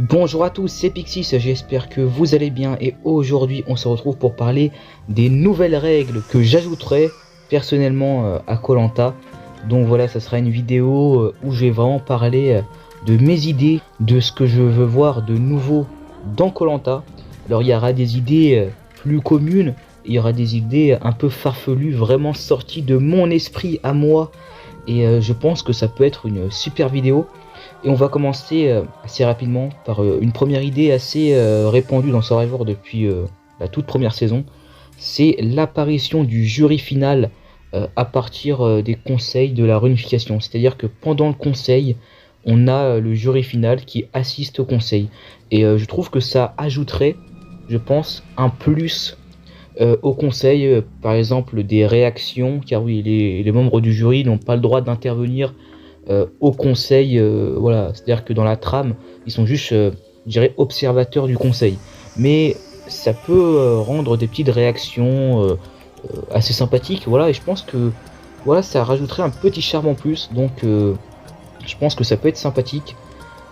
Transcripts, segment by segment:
Bonjour à tous, c'est Pixis, j'espère que vous allez bien et aujourd'hui on se retrouve pour parler des nouvelles règles que j'ajouterai personnellement à koh. Donc voilà, ça sera une vidéo où je vais vraiment parler de mes idées, de ce que je veux voir de nouveau dans koh. Alors il y aura des idées plus communes, il y aura des idées un peu farfelues, vraiment sorties de mon esprit à moi et je pense que ça peut être une super vidéo. Et on va commencer assez rapidement par une première idée assez répandue dans Survivor depuis la toute première saison. C'est l'apparition du jury final à partir des conseils de la réunification. C'est-à-dire que pendant le conseil, on a le jury final qui assiste au conseil. Et je trouve que ça ajouterait, je pense, un plus au conseil, par exemple des réactions, car oui, les membres du jury n'ont pas le droit d'intervenir au conseil, voilà, c'est-à-dire que dans la trame, ils sont juste, je dirais, observateurs du conseil. Mais ça peut rendre des petites réactions assez sympathiques, voilà, et je pense que voilà, ça rajouterait un petit charme en plus, donc je pense que ça peut être sympathique.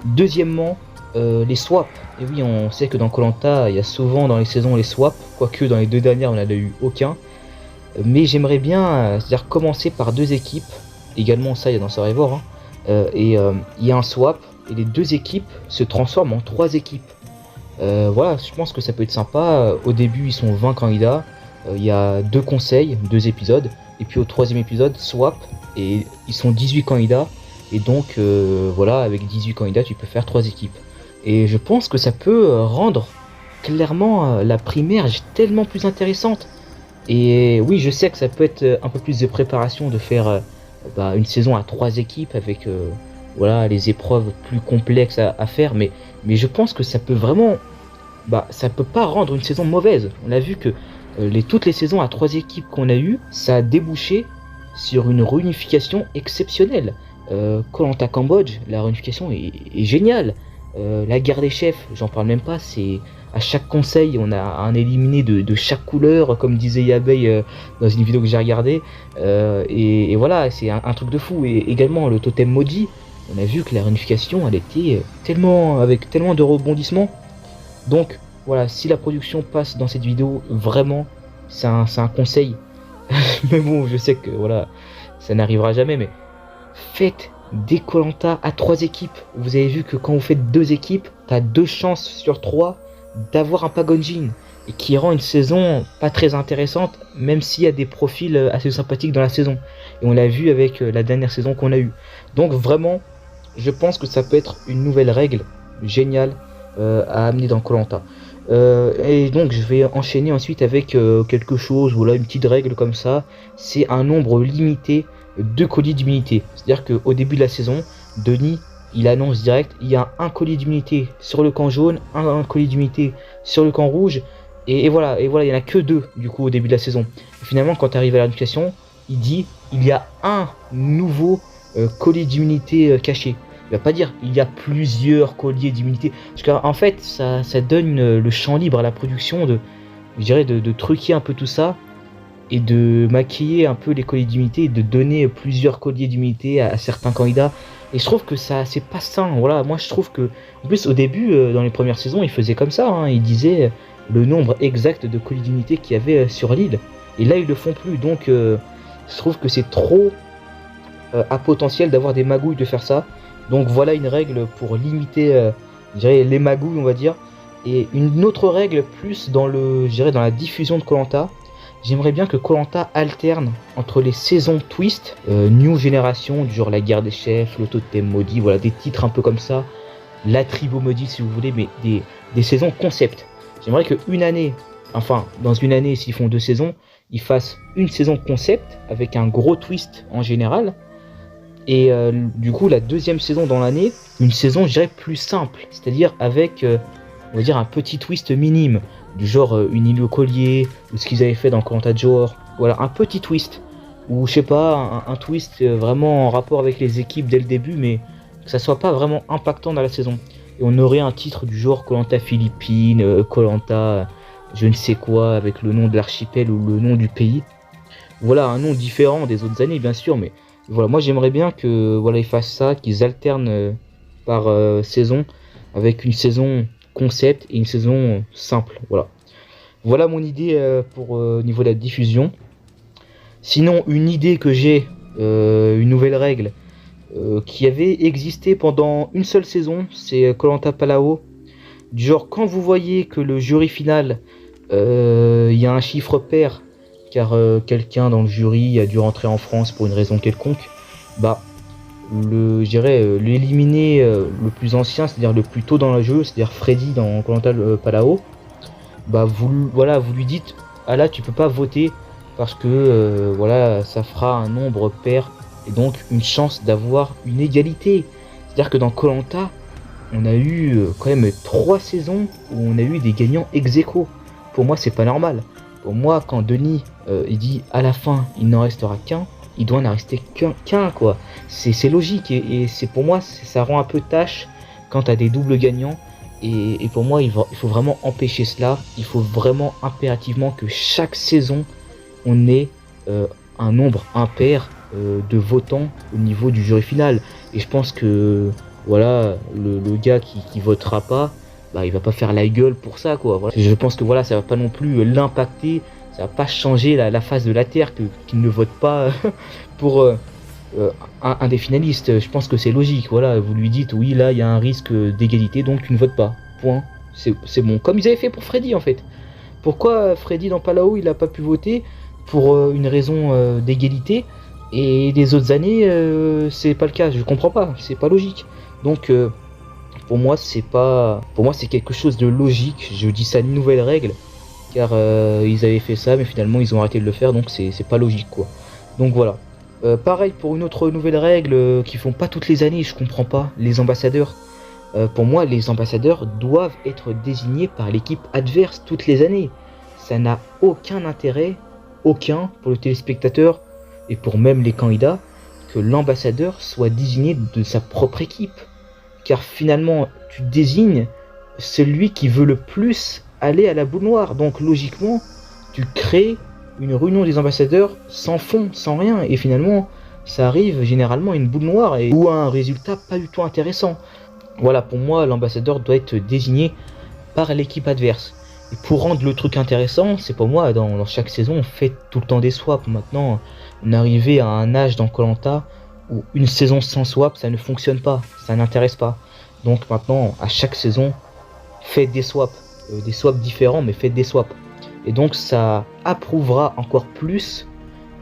Deuxièmement, les swaps. Et oui, on sait que dans koh il y a souvent dans les saisons les swaps, quoique dans les deux dernières, on n'en a eu aucun. Mais j'aimerais bien, c'est-à-dire commencer par deux équipes. Également, ça, il y a dans Survivor. Hein. Il y a un swap et les deux équipes se transforment en trois équipes. Voilà, je pense que ça peut être sympa. Au début, ils sont 20 candidats. Il y a deux conseils, deux épisodes. Et puis au troisième épisode, swap. Et ils sont 18 candidats. Et donc, voilà, avec 18 candidats, tu peux faire trois équipes. Et je pense que ça peut rendre clairement la primaire tellement plus intéressante. Et oui, je sais que ça peut être un peu plus de préparation de faire une saison à trois équipes avec voilà, les épreuves plus complexes à faire, mais je pense que ça peut vraiment, ça peut pas rendre une saison mauvaise. On a vu que toutes les saisons à trois équipes qu'on a eues, ça a débouché sur une réunification exceptionnelle. koh Cambodge, la réunification est géniale. La guerre des chefs, j'en parle même pas, c'est à chaque conseil on a un éliminé de chaque couleur, comme disait Yabei dans une vidéo que j'ai regardée, et voilà, c'est un truc de fou. Et également le totem maudit, on a vu que la réunification elle était tellement, avec tellement de rebondissements. Donc voilà, si la production passe dans cette vidéo, vraiment c'est un conseil. Mais bon, je sais que voilà, ça n'arrivera jamais, mais faites des koh à trois équipes. Vous avez vu que quand vous faites deux équipes, t'as deux chances sur trois d'avoir un Pagonjin, et qui rend une saison pas très intéressante, même s'il y a des profils assez sympathiques dans la saison. Et on l'a vu avec la dernière saison qu'on a eue. Donc vraiment, je pense que ça peut être une nouvelle règle géniale à amener dans koh. Et donc je vais enchaîner ensuite avec quelque chose, voilà, une petite règle comme ça. C'est un nombre limité de colis d'immunité. C'est-à-dire qu'au début de la saison, Denis, il annonce direct, il y a un colis d'immunité sur le camp jaune, un colis d'immunité sur le camp rouge, et voilà, il n'y en a que deux du coup au début de la saison. Et finalement, quand tu arrives à la notification, il dit, il y a un nouveau colis d'immunité caché. Il va pas dire il y a plusieurs colliers d'immunité, parce qu'en fait ça donne le champ libre à la production de, je dirais, de truquer un peu tout ça et de maquiller un peu les colliers d'immunité et de donner plusieurs colliers d'immunité à certains candidats. Et je trouve que ça c'est pas sain. Voilà, moi je trouve que en plus au début dans les premières saisons il faisait comme ça, hein, il disait le nombre exact de colliers d'immunité qu'il y avait sur l'île, et là ils le font plus. Donc je trouve que c'est trop à potentiel d'avoir des magouilles de faire ça. Donc voilà une règle pour limiter je dirais, les magouilles, on va dire. Et une autre règle plus dans le, je dirais, dans la diffusion de koh. J'aimerais bien que koh alterne entre les saisons twist, new génération, du genre la guerre des chefs, le totem maudit, voilà, des titres un peu comme ça, la tribu maudite si vous voulez, mais des saisons concept. J'aimerais que une année, enfin dans une année s'ils font deux saisons, ils fassent une saison concept avec un gros twist en général. Et du coup la deuxième saison dans l'année, une saison je dirais plus simple, c'est-à-dire avec on va dire un petit twist minime, du genre une île au collier, ou ce qu'ils avaient fait dans koh Johor, voilà, un petit twist, ou je sais pas, un twist vraiment en rapport avec les équipes dès le début, mais que ça soit pas vraiment impactant dans la saison. Et on aurait un titre du genre koh Philippines, koh je ne sais quoi, avec le nom de l'archipel ou le nom du pays. Voilà, un nom différent des autres années bien sûr, mais voilà, moi j'aimerais bien que voilà ils fassent ça, qu'ils alternent par saison. avec une saison concept et une saison simple. Voilà mon idée pour niveau de la diffusion. Sinon, une idée que j'ai, une nouvelle règle qui avait existé pendant une seule saison, c'est koh Palao. Du genre, quand vous voyez que le jury final, il y a un chiffre pair, car quelqu'un dans le jury a dû rentrer en France pour une raison quelconque, bah, je dirais l'éliminer le plus ancien, c'est-à-dire le plus tôt dans le jeu, c'est-à-dire Freddy dans koh Palao, bah vous lui dites, ah là tu peux pas voter parce que voilà, ça fera un nombre pair et donc une chance d'avoir une égalité. C'est-à-dire que dans koh on a eu quand même 3 saisons où on a eu des gagnants ex aequo. Pour moi, c'est pas normal. Pour moi, quand Denis il dit à la fin il n'en restera qu'un, il doit en rester qu'un quoi. C'est logique et c'est pour moi ça rend un peu tâche quand t'as des doubles gagnants. Et pour moi, il faut vraiment empêcher cela. Il faut vraiment impérativement que chaque saison on ait un nombre impair de votants au niveau du jury final. Et je pense que voilà, le gars qui votera pas, bah il va pas faire la gueule pour ça quoi. Voilà. Je pense que voilà, ça va pas non plus l'impacter, ça va pas changer la face de la terre qu'il ne vote pas pour un des finalistes. Je pense que c'est logique. Voilà, vous lui dites oui là il y a un risque d'égalité donc tu ne votes pas. Point. C'est bon. Comme ils avaient fait pour Freddy en fait. Pourquoi Freddy dans Palao il a pas pu voter pour une raison d'égalité et des autres années c'est pas le cas. Je comprends pas. C'est pas logique. Donc pour moi c'est quelque chose de logique. Je dis ça une nouvelle règle car ils avaient fait ça mais finalement ils ont arrêté de le faire donc c'est pas logique quoi. Donc voilà. Pareil pour une autre nouvelle règle qui font pas toutes les années, je comprends pas, les ambassadeurs. Pour moi les ambassadeurs doivent être désignés par l'équipe adverse toutes les années. Ça n'a aucun intérêt, aucun pour le téléspectateur et pour même les candidats que l'ambassadeur soit désigné de sa propre équipe. Car finalement, tu désignes celui qui veut le plus aller à la boule noire. Donc logiquement, tu crées une réunion des ambassadeurs sans fond, sans rien. Et finalement, ça arrive généralement à une boule noire ou à un résultat pas du tout intéressant. Voilà, pour moi, l'ambassadeur doit être désigné par l'équipe adverse. Et pour rendre le truc intéressant, c'est pour moi, dans chaque saison, on fait tout le temps des swaps. Maintenant, on est arrivé à un âge dans koh où une saison sans swap, ça ne fonctionne pas, ça n'intéresse pas. Donc maintenant, à chaque saison, faites des swaps différents, mais faites des swaps. Et donc ça approuvera encore plus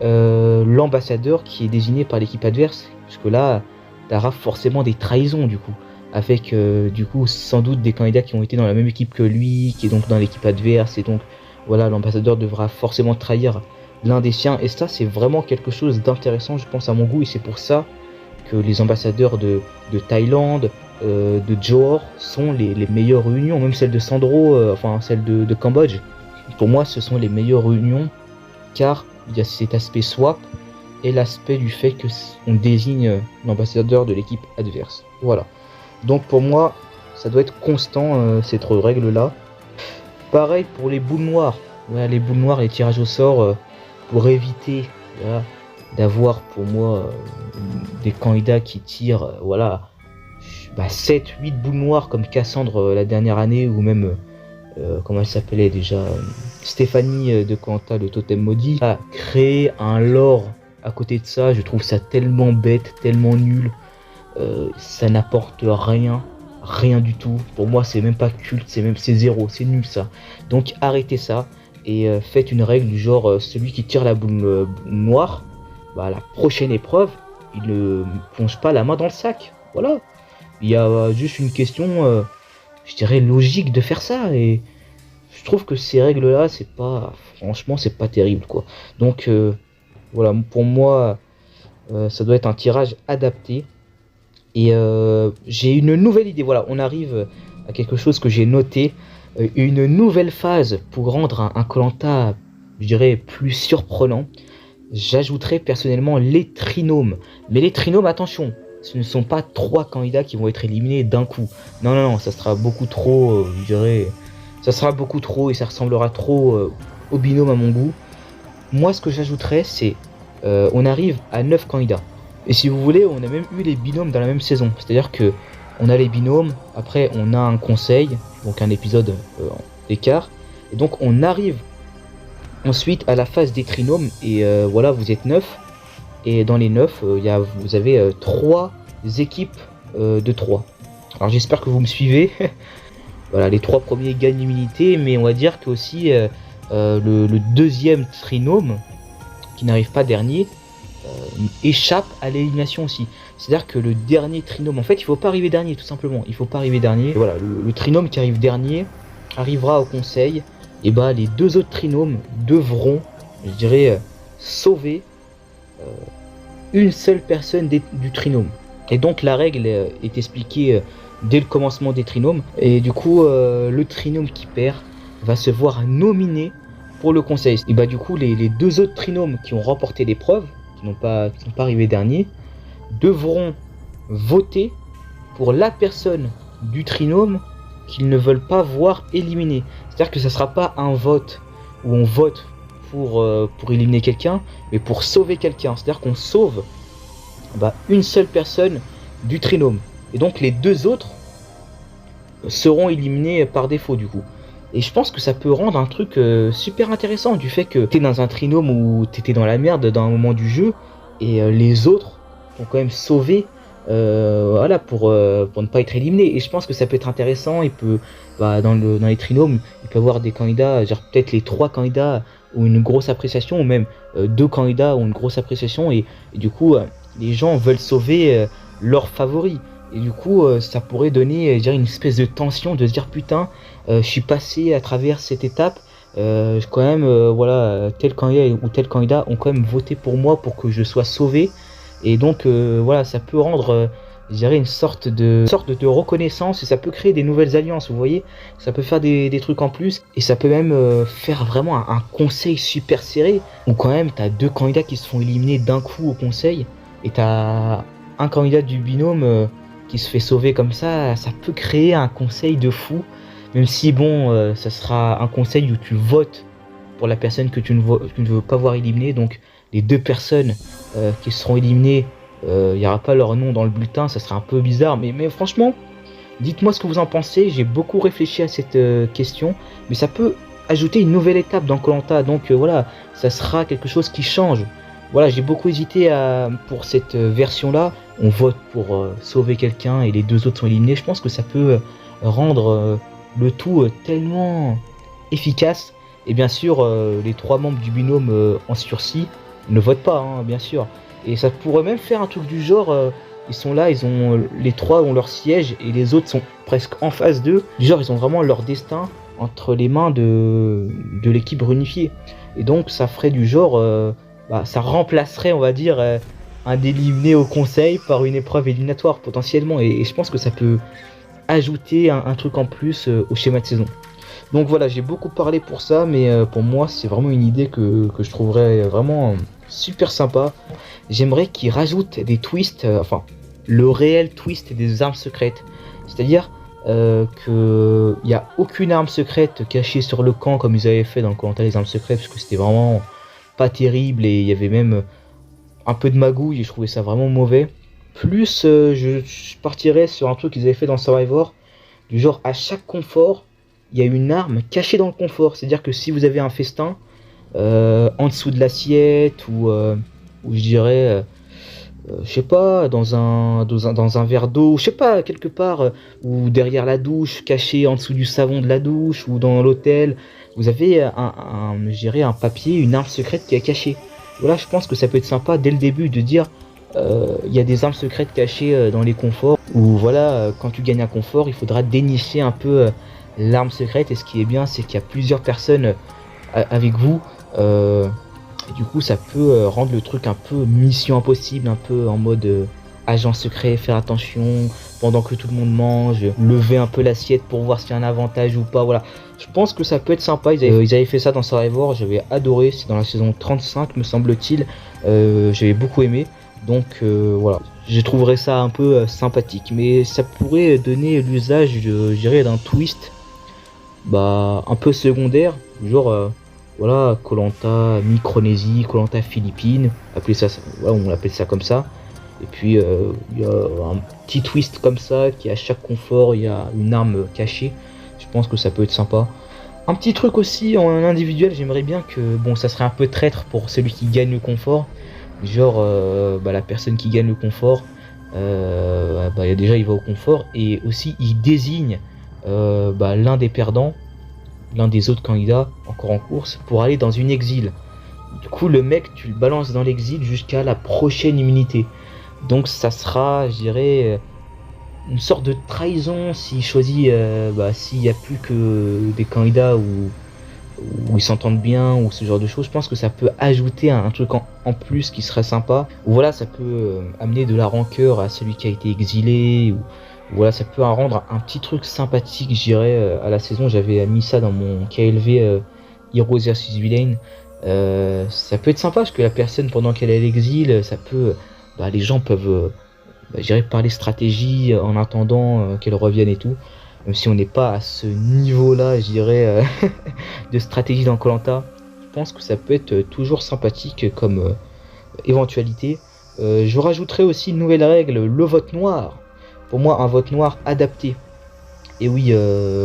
l'ambassadeur qui est désigné par l'équipe adverse, parce que là, t'auras forcément des trahisons du coup, avec du coup sans doute des candidats qui ont été dans la même équipe que lui, qui est donc dans l'équipe adverse, et donc voilà, l'ambassadeur devra forcément trahir l'un des siens, et ça c'est vraiment quelque chose d'intéressant je pense à mon goût, et c'est pour ça que les ambassadeurs de Thaïlande, de Johor sont les meilleures réunions, même celle de Sandro, enfin celle de Cambodge, pour moi ce sont les meilleures réunions, car il y a cet aspect swap et l'aspect du fait que on désigne l'ambassadeur de l'équipe adverse. Voilà, donc pour moi ça doit être constant cette règle là. Pareil pour les boules noires, voilà, les boules noires, les tirages au sort, pour éviter voilà, d'avoir pour moi des candidats qui tirent voilà, 7-8 boules noires comme Cassandre la dernière année, ou même comment elle s'appelait déjà, Stéphanie de Quanta, le totem maudit, a créé un lore à côté de ça. Je trouve ça tellement bête, tellement nul, ça n'apporte rien du tout. Pour moi c'est même pas culte, c'est zéro, c'est nul ça. Donc arrêtez ça. Et faites une règle du genre celui qui tire la boule noire, bah, la prochaine épreuve, il ne plonge pas la main dans le sac. Voilà. Il y a juste une question, je dirais, logique de faire ça. Et je trouve que ces règles-là, c'est pas... Franchement, c'est pas terrible, quoi. Donc, voilà, pour moi, ça doit être un tirage adapté. Et j'ai une nouvelle idée. Voilà, on arrive à quelque chose que j'ai noté. Une nouvelle phase pour rendre un koh, je dirais, plus surprenant. J'ajouterais personnellement les trinômes. Mais les trinômes, attention, ce ne sont pas 3 candidats qui vont être éliminés d'un coup. Non, ça sera beaucoup trop, je dirais, ça sera beaucoup trop et ça ressemblera trop au binôme à mon goût. Moi, ce que j'ajouterais, c'est, on arrive à 9 candidats. Et si vous voulez, on a même eu les binômes dans la même saison. C'est-à-dire que on a les binômes, après on a un conseil, donc un épisode d'écart, et donc on arrive ensuite à la phase des trinômes, et voilà, vous êtes 9, et dans les 9, vous avez 3 équipes de 3. Alors j'espère que vous me suivez. Voilà, les 3 premiers gagnent l'immunité, mais on va dire que aussi le deuxième trinôme, qui n'arrive pas dernier, échappe à l'élimination aussi. C'est-à-dire que le dernier trinôme, en fait, il faut pas arriver dernier, tout simplement. Il faut pas arriver dernier. Et voilà, le trinôme qui arrive dernier arrivera au conseil. Et bah, les 2 autres trinômes devront, je dirais, sauver une seule personne du trinôme. Et donc la règle est expliquée dès le commencement des trinômes. Et du coup, le trinôme qui perd va se voir nominé pour le conseil. Et bah du coup, les 2 autres trinômes qui ont remporté l'épreuve, qui n'ont pas arrivé dernier, devront voter pour la personne du trinôme qu'ils ne veulent pas voir éliminer. C'est-à-dire que ça ne sera pas un vote où on vote pour éliminer quelqu'un, mais pour sauver quelqu'un. C'est-à-dire qu'on sauve une seule personne du trinôme. Et donc les 2 autres seront éliminés par défaut du coup. Et je pense que ça peut rendre un truc super intéressant, du fait que t'es dans un trinôme où t'étais dans la merde dans un moment du jeu, et les autres ont quand même sauvé voilà, pour ne pas être éliminé. Et je pense que ça peut être intéressant. Il peut, dans les trinômes, il peut y avoir des candidats, genre peut-être les 3 candidats ont une grosse appréciation, ou même 2 candidats ont une grosse appréciation, et du coup les gens veulent sauver leurs favoris. Et du coup ça pourrait donner, je dirais, une espèce de tension, de se dire putain, je suis passé à travers cette étape, quand même voilà, tel candidat ou tel candidat ont quand même voté pour moi pour que je sois sauvé. Et donc voilà, ça peut rendre je dirais une sorte de reconnaissance, et ça peut créer des nouvelles alliances, vous voyez. Ça peut faire des trucs en plus, et ça peut même faire vraiment un conseil super serré, où quand même t'as 2 candidats qui se font éliminer d'un coup au conseil, et t'as un candidat du binôme qui se fait sauver comme ça. Ça peut créer un conseil de fou, même si bon, ça sera un conseil où tu votes pour la personne que tu ne veux pas voir éliminée. Donc les 2 personnes qui seront éliminées, il n'y aura pas leur nom dans le bulletin, ça sera un peu bizarre, mais franchement, dites-moi ce que vous en pensez. J'ai beaucoup réfléchi à cette question, mais ça peut ajouter une nouvelle étape dans Koh-Lanta, donc voilà, ça sera quelque chose qui change. Voilà, j'ai beaucoup hésité pour cette version-là. On vote pour sauver quelqu'un et les 2 autres sont éliminés. Je pense que ça peut rendre le tout tellement efficace. Et bien sûr, les 3 membres du binôme en sursis ne votent pas, hein, bien sûr. Et ça pourrait même faire un truc du genre, ils sont là, les 3 ont leur siège et les autres sont presque en face d'eux. Du genre, ils ont vraiment leur destin entre les mains de l'équipe réunifiée. Et donc, ça ferait du genre, ça remplacerait, on va dire, un éliminé au conseil par une épreuve éliminatoire potentiellement. Et je pense que ça peut ajouter un truc en plus au schéma de saison. Donc voilà, j'ai beaucoup parlé pour ça, mais pour moi c'est vraiment une idée que je trouverais vraiment super sympa. J'aimerais qu'ils rajoutent des twists, enfin le réel twist des armes secrètes. C'est-à-dire qu'il n'y a aucune arme secrète cachée sur le camp comme ils avaient fait dans le commentaire des armes secrètes, parce que c'était vraiment pas terrible et il y avait même un peu de magouille et je trouvais ça vraiment mauvais. Plus je partirais sur un truc qu'ils avaient fait dans Survivor, du genre à chaque confort il y a une arme cachée dans le confort. C'est à dire que si vous avez un festin en dessous de l'assiette, ou je dirais je sais pas, dans un verre d'eau, je sais pas, quelque part, ou derrière la douche, caché en dessous du savon de la douche, ou dans l'hôtel, vous avez je dirais un papier, une arme secrète qui est cachée. Voilà, je pense que ça peut être sympa dès le début de dire il y a des armes secrètes cachées dans les conforts, ou voilà, quand tu gagnes un confort, il faudra dénicher un peu l'arme secrète. Et ce qui est bien, c'est qu'il y a plusieurs personnes avec vous, et du coup ça peut rendre le truc un peu mission impossible, un peu en mode agent secret, faire attention pendant que tout le monde mange, lever un peu l'assiette pour voir s'il y a un avantage ou pas. Voilà, je pense que ça peut être sympa. Ils avaient fait ça dans Survivor, j'avais adoré, c'est dans la saison 35 me semble-t-il. J'avais beaucoup aimé, donc voilà, je trouverais ça un peu sympathique, mais ça pourrait donner l'usage, je dirais, d'un twist un peu secondaire, genre Koh-Lanta Micronésie, Koh-Lanta Philippines, on appelle ça comme ça. Et puis il y a un petit twist comme ça, qui à chaque confort il y a une arme cachée. Je pense que ça peut être sympa. Un petit truc aussi en individuel, j'aimerais bien que, bon, ça serait un peu traître pour celui qui gagne le confort. Genre, la personne qui gagne le confort, déjà il va au confort et aussi il désigne l'un des perdants, l'un des autres candidats encore en course pour aller dans une exil. Du coup, le mec, tu le balances dans l'exil jusqu'à la prochaine immunité. Donc, ça sera, je dirais, une sorte de trahison s'il choisit, s'il n'y a plus que des candidats où ils s'entendent bien ou ce genre de choses. Je pense que ça peut ajouter un truc en plus qui serait sympa. Ou voilà, ça peut amener de la rancœur à celui qui a été exilé. Ou voilà, ça peut en rendre un petit truc sympathique, je dirais, à la saison. J'avais mis ça dans mon KLV Heroes vs Villain. Ça peut être sympa parce que la personne pendant qu'elle est à l'exil, ça peut, les gens peuvent, je dirais, parler stratégie en attendant qu'elle revienne et tout. Même si on n'est pas à ce niveau-là, je dirais, de stratégie dans koh, je pense que ça peut être toujours sympathique comme éventualité. Je rajouterai aussi une nouvelle règle, le vote noir. Pour moi, un vote noir adapté. Et oui,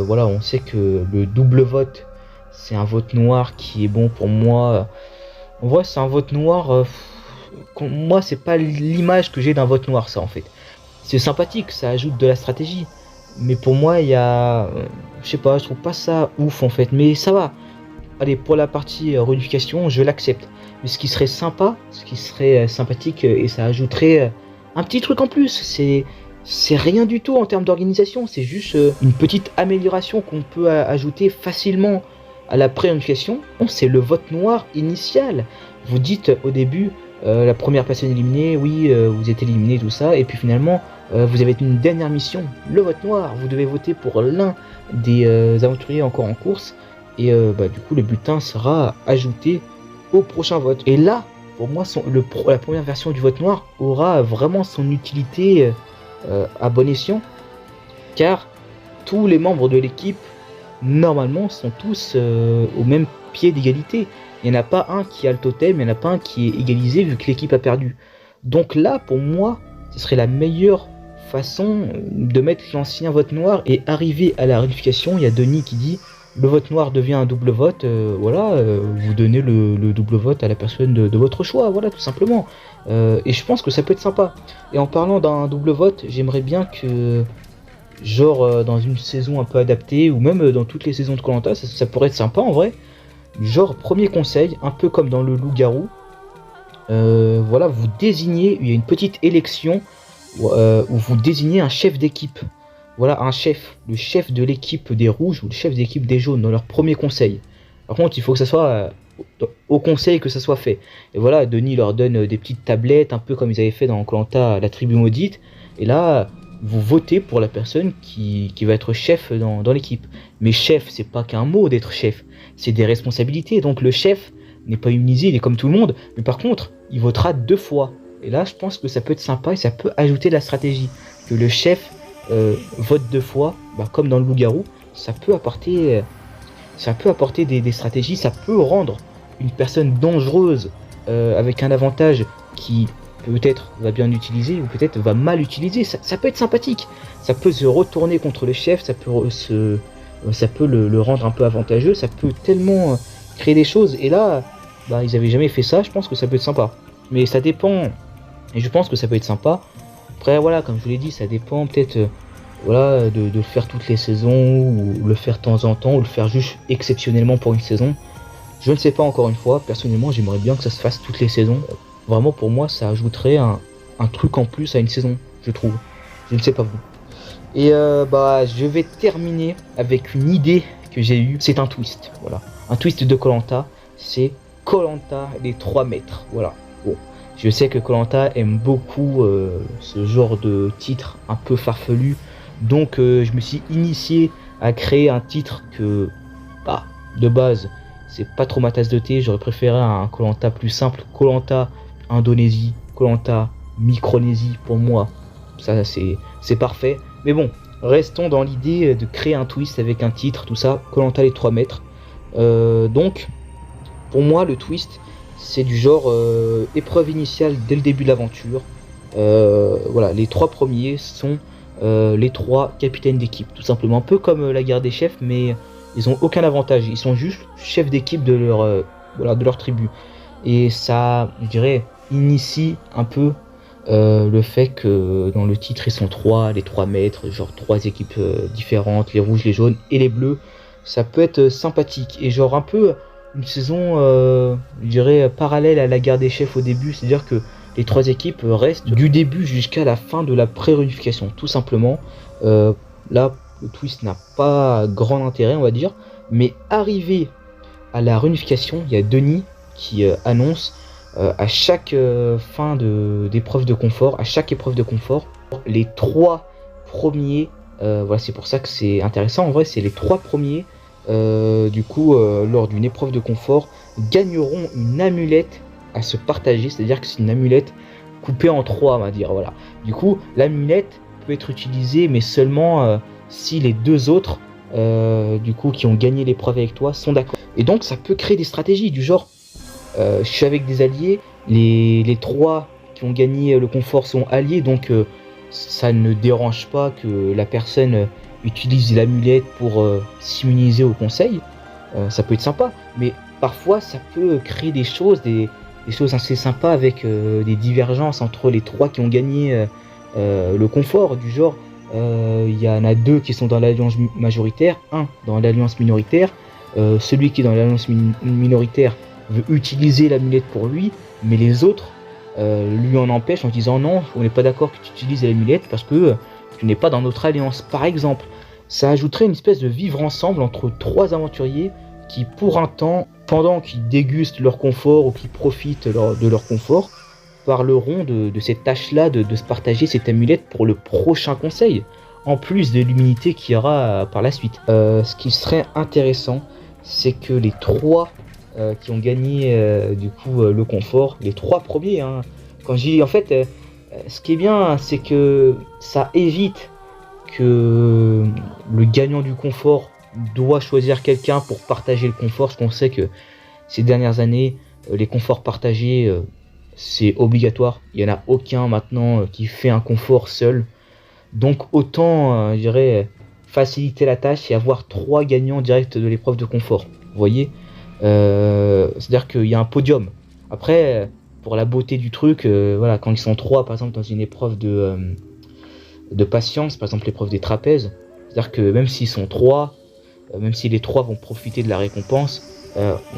voilà, on sait que le double vote, c'est un vote noir qui est bon pour moi. En vrai, c'est un vote noir. Moi, c'est pas l'image que j'ai d'un vote noir, ça, en fait. C'est sympathique, ça ajoute de la stratégie. Mais pour moi, il y a... je sais pas, je trouve pas ça ouf, en fait. Mais ça va. Allez, pour la partie réunification, je l'accepte. Mais ce qui serait sympa, ce qui serait sympathique, et ça ajouterait un petit truc en plus. C'est rien du tout en termes d'organisation. C'est juste une petite amélioration qu'on peut ajouter facilement à la pré-réunification. C'est le vote noir initial. Vous dites au début, la première personne éliminée, oui, vous êtes éliminé, tout ça. Et puis finalement... vous avez une dernière mission, le vote noir. Vous devez voter pour l'un des aventuriers encore en course. Et du coup, le bulletin sera ajouté au prochain vote. Et là, pour moi, la première version du vote noir aura vraiment son utilité à bon escient. Car tous les membres de l'équipe, normalement, sont tous au même pied d'égalité. Il n'y en a pas un qui a le totem, il n'y en a pas un qui est égalisé vu que l'équipe a perdu. Donc là, pour moi, ce serait la meilleure façon de mettre l'ancien vote noir et arriver à la réunification. Il y a Denis qui dit le vote noir devient un double vote, vous donnez le double vote à la personne de votre choix, voilà, tout simplement. Et je pense que ça peut être sympa. Et en parlant d'un double vote, j'aimerais bien que, genre dans une saison un peu adaptée, ou même dans toutes les saisons de koh, ça pourrait être sympa en vrai. Genre, premier conseil, un peu comme dans le loup-garou, voilà, vous désignez, il y a une petite élection où vous désignez un chef d'équipe. Voilà, un chef, le chef de l'équipe des rouges ou le chef d'équipe des jaunes dans leur premier conseil. Par contre, il faut que ça soit au conseil que ça soit fait. Et voilà, Denis leur donne des petites tablettes, un peu comme ils avaient fait dans koh, la tribu maudite. Et là, vous votez pour la personne qui va être chef dans l'équipe. Mais chef, c'est pas qu'un mot d'être chef, c'est des responsabilités. Donc le chef n'est pas immunisé, il est comme tout le monde. Mais par contre, il votera 2 fois. Et là, je pense que ça peut être sympa et ça peut ajouter de la stratégie. Que le chef vote 2 fois, comme dans le loup-garou, ça peut apporter des stratégies, ça peut rendre une personne dangereuse avec un avantage qui peut-être va bien utiliser ou peut-être va mal utiliser. Ça peut être sympathique, ça peut se retourner contre le chef, ça peut le rendre un peu avantageux, ça peut tellement créer des choses. Et là, ils avaient jamais fait ça, je pense que ça peut être sympa. Mais ça dépend, et je pense que ça peut être sympa. Après voilà, comme je vous l'ai dit, ça dépend peut-être de le faire toutes les saisons, ou le faire de temps en temps, ou le faire juste exceptionnellement pour une saison. Je ne sais pas, encore une fois, personnellement j'aimerais bien que ça se fasse toutes les saisons. Vraiment pour moi ça ajouterait un truc en plus à une saison, je trouve. Je ne sais pas vous. Et je vais terminer avec une idée que j'ai eue, c'est un twist, voilà. Un twist de koh, c'est koh les 3 mètres, voilà. Bon. Je sais que koh aime beaucoup ce genre de titre un peu farfelu. Donc je me suis initié à créer un titre que, de base, c'est pas trop ma tasse de thé. J'aurais préféré un koh plus simple. Koh Indonésie, koh Micronésie, pour moi, ça c'est parfait. Mais bon, restons dans l'idée de créer un twist avec un titre, tout ça. Koh les 3 mètres. Donc, pour moi, le twist, c'est du genre épreuve initiale dès le début de l'aventure. voilà, les 3 premiers sont les 3 capitaines d'équipe, tout simplement. Un peu comme la guerre des chefs, mais ils ont aucun avantage. Ils sont juste chefs d'équipe de leur, voilà, de leur tribu. Et ça, je dirais, initie un peu le fait que dans le titre ils sont 3, les 3 maîtres, genre 3 équipes différentes, les rouges, les jaunes et les bleus. Ça peut être sympathique et genre un peu une saison, je dirais, parallèle à la guerre des chefs au début, c'est-à-dire que les 3 équipes restent du début jusqu'à la fin de la pré-réunification, tout simplement. Là, le twist n'a pas grand intérêt, on va dire, mais arrivé à la réunification, il y a Denis qui annonce à chaque fin d'épreuve de confort, à chaque épreuve de confort, les 3 premiers, voilà, c'est pour ça que c'est intéressant, en vrai, c'est les 3 premiers, du coup, lors d'une épreuve de confort, gagneront une amulette à se partager, c'est-à-dire que c'est une amulette coupée en 3, on va dire, voilà. Du coup, l'amulette peut être utilisée, mais seulement si les 2 autres, du coup, qui ont gagné l'épreuve avec toi, sont d'accord. Et donc, ça peut créer des stratégies du genre, je suis avec des alliés, les 3 qui ont gagné le confort sont alliés, donc ça ne dérange pas que la personne utilise l'amulette pour s'immuniser au conseil. Ça peut être sympa, mais parfois ça peut créer des choses assez sympas avec des divergences entre les 3 qui ont gagné le confort, du genre il y en a 2 qui sont dans l'alliance majoritaire, 1 dans l'alliance minoritaire. Celui qui est dans l'alliance minoritaire veut utiliser l'amulette pour lui, mais les autres lui en empêchent en disant non, on n'est pas d'accord que tu utilises l'amulette parce que tu n'es pas dans notre alliance, par exemple. Ça ajouterait une espèce de vivre ensemble entre 3 aventuriers qui, pour un temps, pendant qu'ils dégustent leur confort ou qu'ils profitent de leur confort, parleront de cette tâche-là, de se partager cette amulette pour le prochain conseil, en plus de l'immunité qu'il y aura par la suite. Ce qui serait intéressant, c'est que les 3 qui ont gagné du coup le confort, les 3 premiers, hein, quand je dis en fait, ce qui est bien, c'est que ça évite que le gagnant du confort doit choisir quelqu'un pour partager le confort, parce qu'on sait que ces dernières années, les conforts partagés, c'est obligatoire. Il n'y en a aucun maintenant qui fait un confort seul. Donc autant, je dirais, faciliter la tâche et avoir 3 gagnants directs de l'épreuve de confort. Vous voyez, c'est-à-dire qu'il y a un podium. Après, pour la beauté du truc, voilà, quand ils sont 3, par exemple, dans une épreuve de patience, par exemple l'épreuve des trapèzes, c'est-à-dire que même s'ils sont 3, même si les 3 vont profiter de la récompense,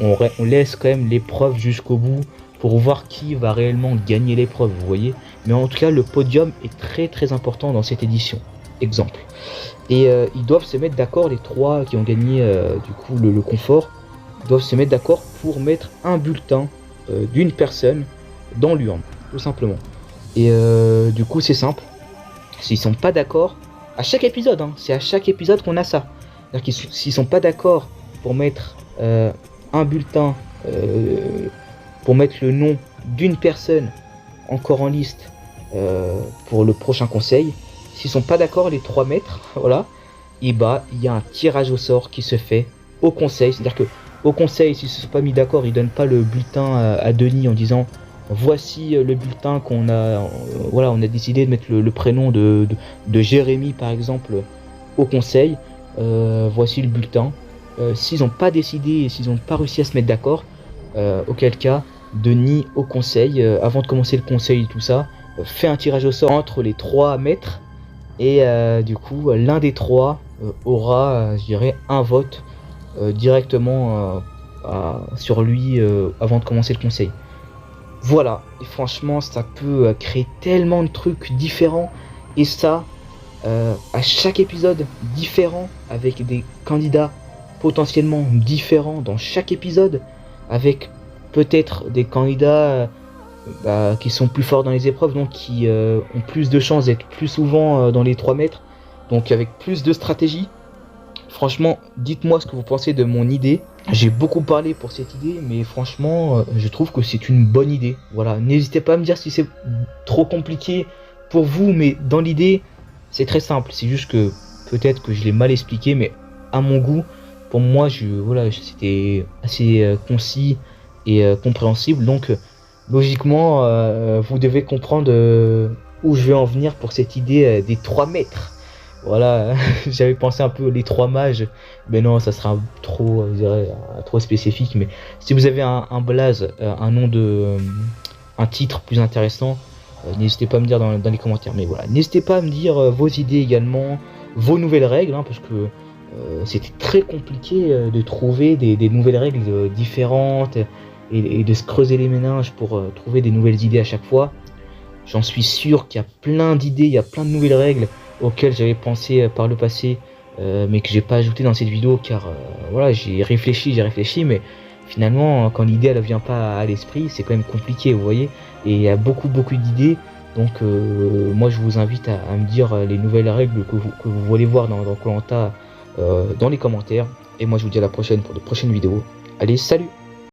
on laisse quand même l'épreuve jusqu'au bout pour voir qui va réellement gagner l'épreuve, vous voyez. Mais en tout cas, le podium est très très important dans cette édition. Exemple. Et ils doivent se mettre d'accord, les 3 qui ont gagné du coup le confort, doivent se mettre d'accord pour mettre un bulletin d'une personne dans l'urne, tout simplement. Et du coup, c'est simple. S'ils sont pas d'accord, à chaque épisode, hein, c'est à chaque épisode qu'on a ça. C'est-à-dire qu'ils, s'ils sont pas d'accord pour mettre un bulletin, pour mettre le nom d'une personne encore en liste pour le prochain conseil, s'ils sont pas d'accord les 3 maîtres, voilà, et bah il y a un tirage au sort qui se fait au conseil. C'est-à-dire que au conseil, s'ils se sont pas mis d'accord, ils donnent pas le bulletin à Denis en disant voici le bulletin qu'on a, voilà, on a décidé de mettre le prénom de Jérémy par exemple au conseil, voici le bulletin. S'ils n'ont pas décidé et s'ils n'ont pas réussi à se mettre d'accord, auquel cas Denis au conseil, avant de commencer le conseil et tout ça, fait un tirage au sort entre les 3 maîtres et du coup l'un des 3 aura, je dirais, un vote directement sur lui avant de commencer le conseil. Voilà, et franchement ça peut créer tellement de trucs différents, et ça à chaque épisode différent, avec des candidats potentiellement différents dans chaque épisode, avec peut-être des candidats qui sont plus forts dans les épreuves, donc qui ont plus de chances d'être plus souvent dans les 3 mètres, donc avec plus de stratégie. Franchement, dites-moi ce que vous pensez de mon idée. J'ai beaucoup parlé pour cette idée, mais franchement, je trouve que c'est une bonne idée. Voilà, n'hésitez pas à me dire si c'est trop compliqué pour vous, mais dans l'idée, c'est très simple. C'est juste que peut-être que je l'ai mal expliqué, mais à mon goût, pour moi, voilà, c'était assez concis et compréhensible. Donc, logiquement, vous devez comprendre où je vais en venir pour cette idée des 3 mètres. Voilà, j'avais pensé un peu les 3 mages, mais non, ça sera trop, je dirais, trop spécifique. Mais si vous avez un blaze, un nom de, un titre plus intéressant, n'hésitez pas à me dire dans les commentaires. Mais voilà, n'hésitez pas à me dire vos idées également, vos nouvelles règles, hein, parce que c'était très compliqué de trouver des nouvelles règles différentes et de se creuser les méninges pour trouver des nouvelles idées à chaque fois. J'en suis sûr qu'il y a plein d'idées, il y a plein de nouvelles règles auxquelles j'avais pensé par le passé, mais que j'ai pas ajouté dans cette vidéo car voilà, j'ai réfléchi, mais finalement quand l'idée elle vient pas à l'esprit, c'est quand même compliqué, vous voyez, et il y a beaucoup d'idées. Donc moi je vous invite à me dire les nouvelles règles que vous voulez voir dans Koh Lanta dans les commentaires. Et moi je vous dis à la prochaine pour de prochaines vidéos. Allez, salut!